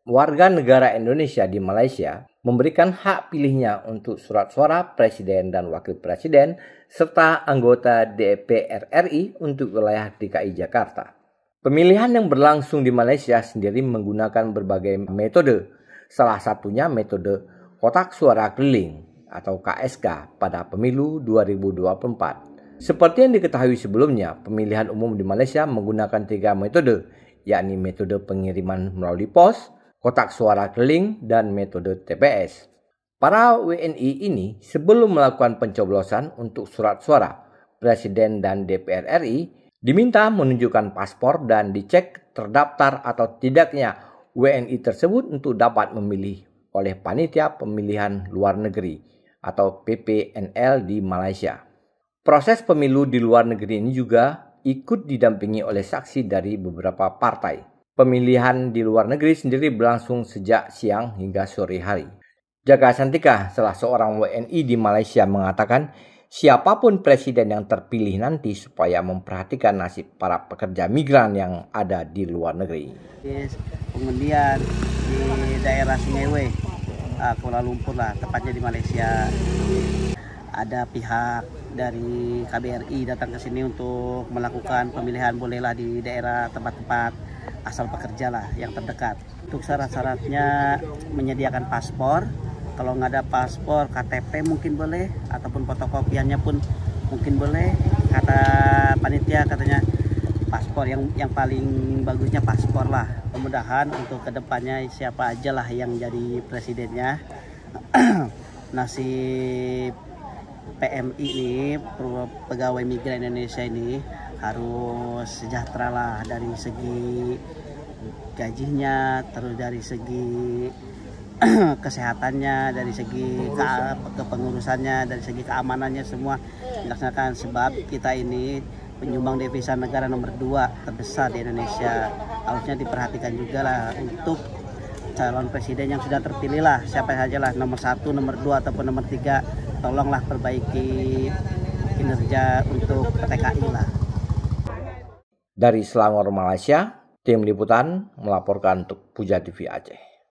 Warga negara Indonesia di Malaysia memberikan hak pilihnya untuk surat suara presiden dan wakil presiden serta anggota DPR RI untuk wilayah DKI Jakarta. Pemilihan yang berlangsung di Malaysia sendiri menggunakan berbagai metode, salah satunya metode kotak suara keliling atau KSK pada pemilu 2024. Seperti yang diketahui sebelumnya, pemilihan umum di Malaysia menggunakan 3 metode, yakni metode pengiriman melalui pos, kotak suara keliling, dan metode TPS. Para WNI ini sebelum melakukan pencoblosan untuk surat suara Presiden dan DPR RI diminta menunjukkan paspor dan dicek terdaftar atau tidaknya WNI tersebut untuk dapat memilih oleh Panitia Pemilihan Luar Negeri atau PPNL di Malaysia. Proses pemilu di luar negeri ini juga ikut didampingi oleh saksi dari beberapa partai. Pemilihan di luar negeri sendiri berlangsung sejak siang hingga sore hari. Jaga Santika, salah seorang WNI di Malaysia, mengatakan siapapun presiden yang terpilih nanti supaya memperhatikan nasib para pekerja migran yang ada di luar negeri. Pengundian di daerah Sungai Kuala Lumpur lah, tepatnya di Malaysia. Ada pihak dari KBRI datang ke sini untuk melakukan pemilihan, bolehlah di daerah tempat-tempat asal pekerja lah yang terdekat. Untuk syarat-syaratnya menyediakan paspor, kalau nggak ada paspor KTP mungkin boleh, ataupun fotokopiannya pun mungkin boleh. Kata panitia katanya paspor yang paling bagusnya paspor lah. Mudah-mudahan untuk kedepannya siapa aja lah yang jadi presidennya nasib PMI ini, pegawai migran Indonesia ini, harus sejahtera lah dari segi gajinya, terus dari segi kesehatannya, dari segi kepengurusannya, dari segi keamanannya, semua dilaksanakan. Sebab kita ini penyumbang devisa negara nomor 2 terbesar di Indonesia. Harusnya diperhatikan juga lah untuk calon presiden yang sudah terpilih lah, siapa saja lah, nomor 1, nomor 2 ataupun nomor 3, tolonglah perbaiki kinerja untuk PTKI lah. Dari Selangor, Malaysia, tim liputan melaporkan untuk Puja TV Aceh.